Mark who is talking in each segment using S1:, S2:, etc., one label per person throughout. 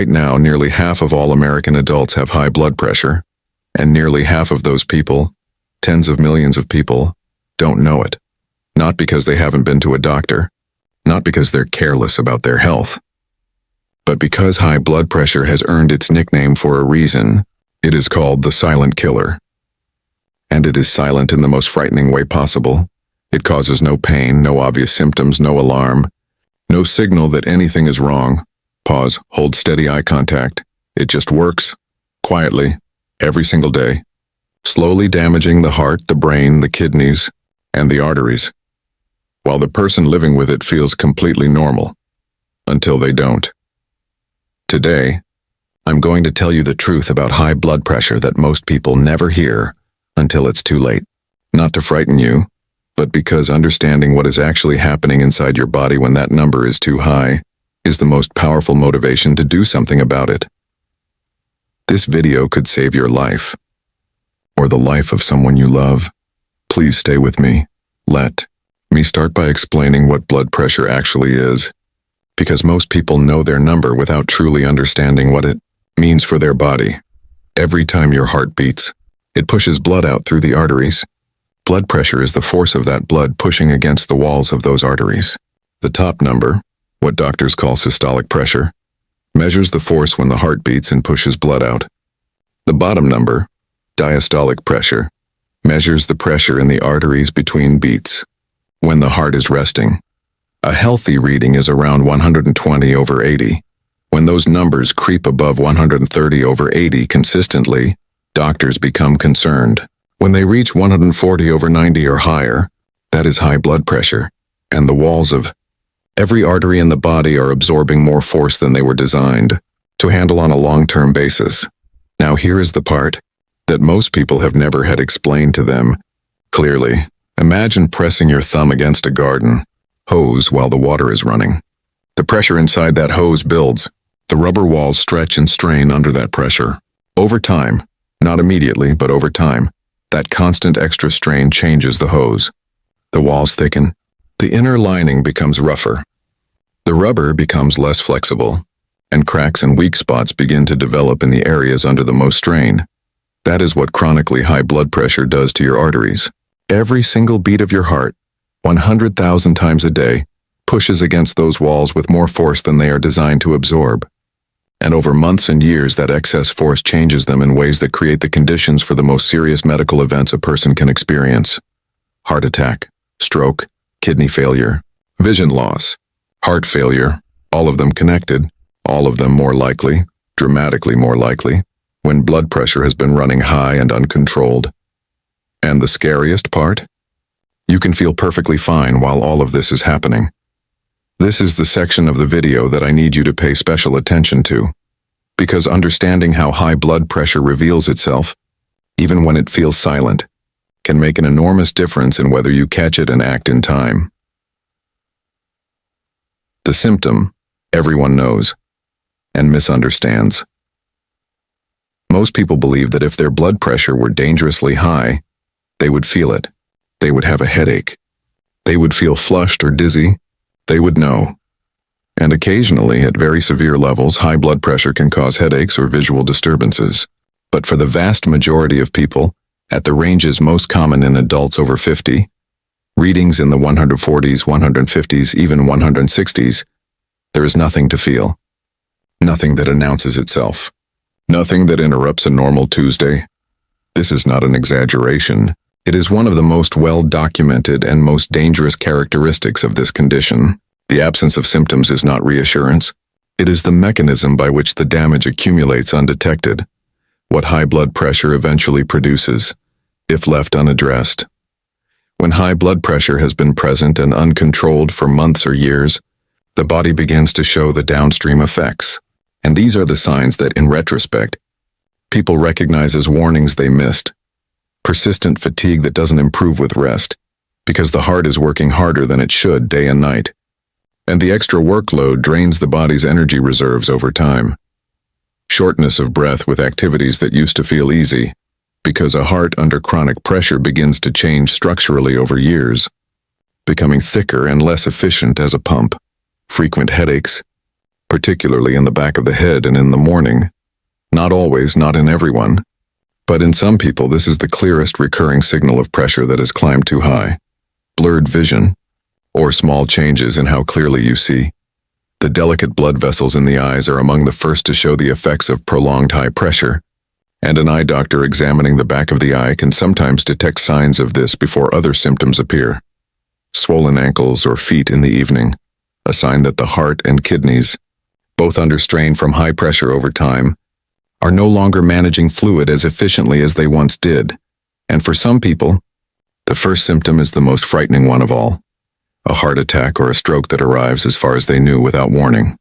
S1: right now nearly half of all American adults have high blood pressure, and nearly half of those people, tens of millions of people, don't know it. Not because they haven't been to a doctor, not because they're careless about their health, but because high blood pressure has earned its nickname for a reason. It is called the silent killer. And it is silent in the most frightening way possible. It causes no pain, no obvious symptoms, no alarm, no signal that anything is wrong. Pause, hold steady eye contact. It just works, quietly, every single day, slowly damaging the heart, the brain, the kidneys, and the arteries, while the person living with it feels completely normal, until they don't. Today, I'm going to tell you the truth about high blood pressure that most people never hear until it's too late. Not to frighten you, but because understanding what is actually happening inside your body when that number is too high is the most powerful motivation to do something about it. This video could save your life, or the life of someone you love. Please stay with me. Let me start by explaining what blood pressure actually is, because most people know their number without truly understanding what it means for their body. Every time your heart beats, it pushes blood out through the arteries. Blood pressure is the force of that blood pushing against the walls of those arteries. The top number, what doctors call systolic pressure, measures the force when the heart beats and pushes blood out. The bottom number, diastolic pressure, measures the pressure in the arteries between beats, when the heart is resting. A healthy reading is around 120/80. When those numbers creep above 130/80 consistently, doctors become concerned. When they reach 140/90 or higher, that is high blood pressure, and the walls of every artery in the body are absorbing more force than they were designed to handle on a long-term basis. Now here is the part that most people have never had explained to them clearly. Imagine pressing your thumb against a garden hose while the water is running. The pressure inside that hose builds. The rubber walls stretch and strain under that pressure. Over time, not immediately, but over time, that constant extra strain changes the hose. The walls thicken. The inner lining becomes rougher. The rubber becomes less flexible, and cracks and weak spots begin to develop in the areas under the most strain. That is what chronically high blood pressure does to your arteries. Every single beat of your heart, 100,000 times a day, pushes against those walls with more force than they are designed to absorb. And over months and years, that excess force changes them in ways that create the conditions for the most serious medical events a person can experience. Heart attack, stroke, kidney failure, vision loss, heart failure, all of them connected, all of them more likely, dramatically more likely, when blood pressure has been running high and uncontrolled. And the scariest part? You can feel perfectly fine while all of this is happening. This is the section of the video that I need you to pay special attention to, because understanding how high blood pressure reveals itself, even when it feels silent, can make an enormous difference in whether you catch it and act in time. The symptom, everyone knows, and misunderstands. Most people believe that if their blood pressure were dangerously high, they would feel it. They would have a headache. They would feel flushed or dizzy. They would know. And occasionally, at very severe levels, high blood pressure can cause headaches or visual disturbances. But for the vast majority of people, at the ranges most common in adults over 50, readings in the 140s, 150s, even 160s, there is nothing to feel. Nothing that announces itself. Nothing that interrupts a normal Tuesday. This is not an exaggeration. It is one of the most well-documented and most dangerous characteristics of this condition. The absence of symptoms is not reassurance. It is the mechanism by which the damage accumulates undetected, what high blood pressure eventually produces, if left unaddressed. When high blood pressure has been present and uncontrolled for months or years, the body begins to show the downstream effects. And these are the signs that, in retrospect, people recognize as warnings they missed. Persistent fatigue that doesn't improve with rest, because the heart is working harder than it should day and night. And the extra workload drains the body's energy reserves over time. Shortness of breath with activities that used to feel easy, because a heart under chronic pressure begins to change structurally over years, becoming thicker and less efficient as a pump. Frequent headaches, particularly in the back of the head and in the morning. Not always, not in everyone. But in some people, this is the clearest recurring signal of pressure that has climbed too high. Blurred vision, or small changes in how clearly you see. The delicate blood vessels in the eyes are among the first to show the effects of prolonged high pressure, and an eye doctor examining the back of the eye can sometimes detect signs of this before other symptoms appear. Swollen ankles or feet in the evening, a sign that the heart and kidneys, both under strain from high pressure over time, are no longer managing fluid as efficiently as they once did. And for some people, the first symptom is the most frightening one of all. A heart attack or a stroke that arrives as far as they knew without warning.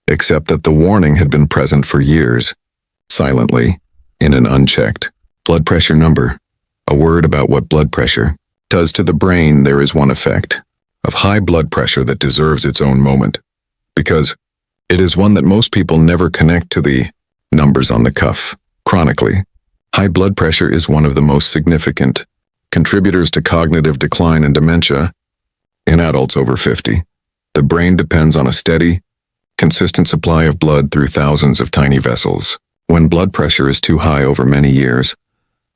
S1: Except that the warning had been present for years, silently, in an unchecked blood pressure number. A word about what blood pressure does to the brain. There is one effect of high blood pressure that deserves its own moment, because it is one that most people never connect to the numbers on the cuff. Chronically, high blood pressure is one of the most significant contributors to cognitive decline and dementia in adults over 50. The brain depends on a steady, consistent supply of blood through thousands of tiny vessels. When blood pressure is too high over many years,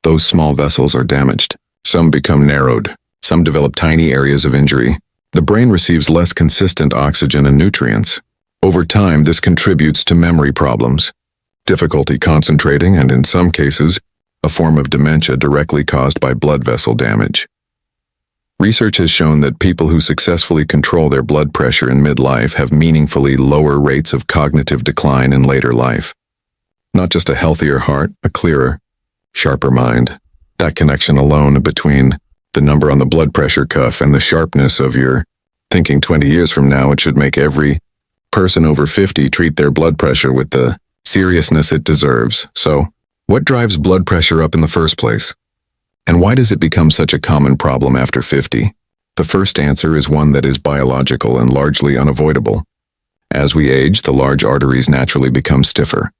S1: those small vessels are damaged. Some become narrowed. Some develop tiny areas of injury. The brain receives less consistent oxygen and nutrients. Over time, this contributes to memory problems, difficulty concentrating, and in some cases, a form of dementia directly caused by blood vessel damage. Research has shown that people who successfully control their blood pressure in midlife have meaningfully lower rates of cognitive decline in later life. Not just a healthier heart, a clearer, sharper mind. That connection alone between the number on the blood pressure cuff and the sharpness of your thinking 20 years from now, it should make every person over 50 treat their blood pressure with the seriousness it deserves. So, what drives blood pressure up in the first place? And why does it become such a common problem after 50? The first answer is one that is biological and largely unavoidable. As we age, the large arteries naturally become stiffer,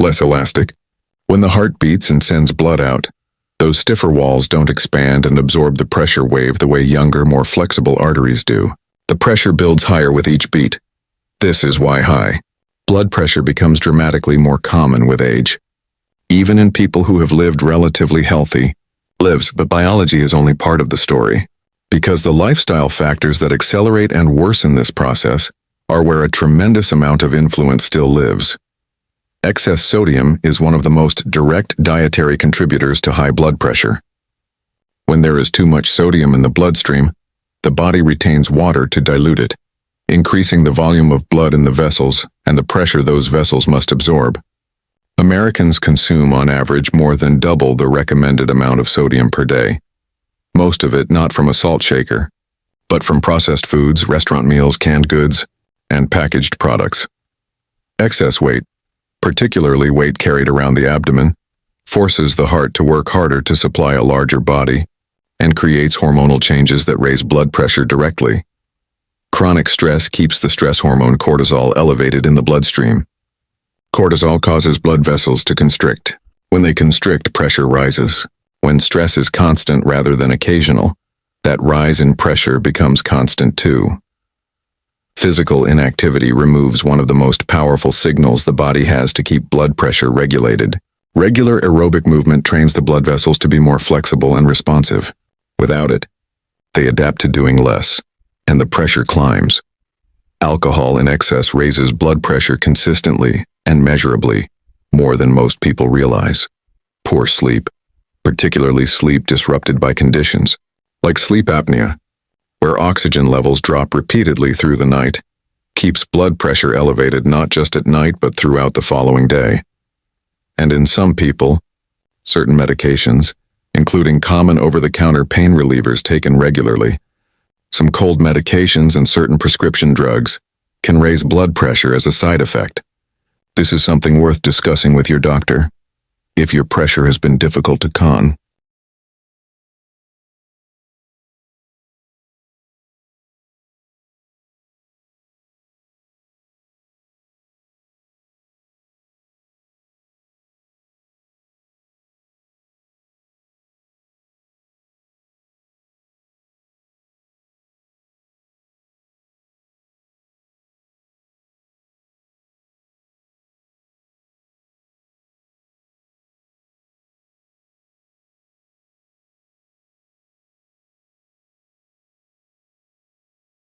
S1: less elastic. When the heart beats and sends blood out, those stiffer walls don't expand and absorb the pressure wave the way younger, more flexible arteries do. The pressure builds higher with each beat. This is why high blood pressure becomes dramatically more common with age. Even in people who have lived relatively healthy lives, but biology is only part of the story, because the lifestyle factors that accelerate and worsen this process are where a tremendous amount of influence still lives. Excess sodium is one of the most direct dietary contributors to high blood pressure. When there is too much sodium in the bloodstream, the body retains water to dilute it, increasing the volume of blood in the vessels and the pressure those vessels must absorb. Americans consume on average more than double the recommended amount of sodium per day. Most of it not from a salt shaker, but from processed foods, restaurant meals, canned goods, and packaged products. Excess weight, particularly weight carried around the abdomen, forces the heart to work harder to supply a larger body and creates hormonal changes that raise blood pressure directly. Chronic stress keeps the stress hormone cortisol elevated in the bloodstream. Cortisol causes blood vessels to constrict. When they constrict, pressure rises. When stress is constant rather than occasional, that rise in pressure becomes constant too. Physical inactivity removes one of the most powerful signals the body has to keep blood pressure regulated. Regular aerobic movement trains the blood vessels to be more flexible and responsive. Without it, they adapt to doing less, and the pressure climbs. Alcohol in excess raises blood pressure consistently and measurably, more than most people realize. Poor sleep, particularly sleep disrupted by conditions like sleep apnea, where oxygen levels drop repeatedly through the night, keeps blood pressure elevated not just at night but throughout the following day. And in some people, certain medications, including common over-the-counter pain relievers taken regularly, some cold medications and certain prescription drugs, can raise blood pressure as a side effect. This is something worth discussing with your doctor if your pressure has been difficult to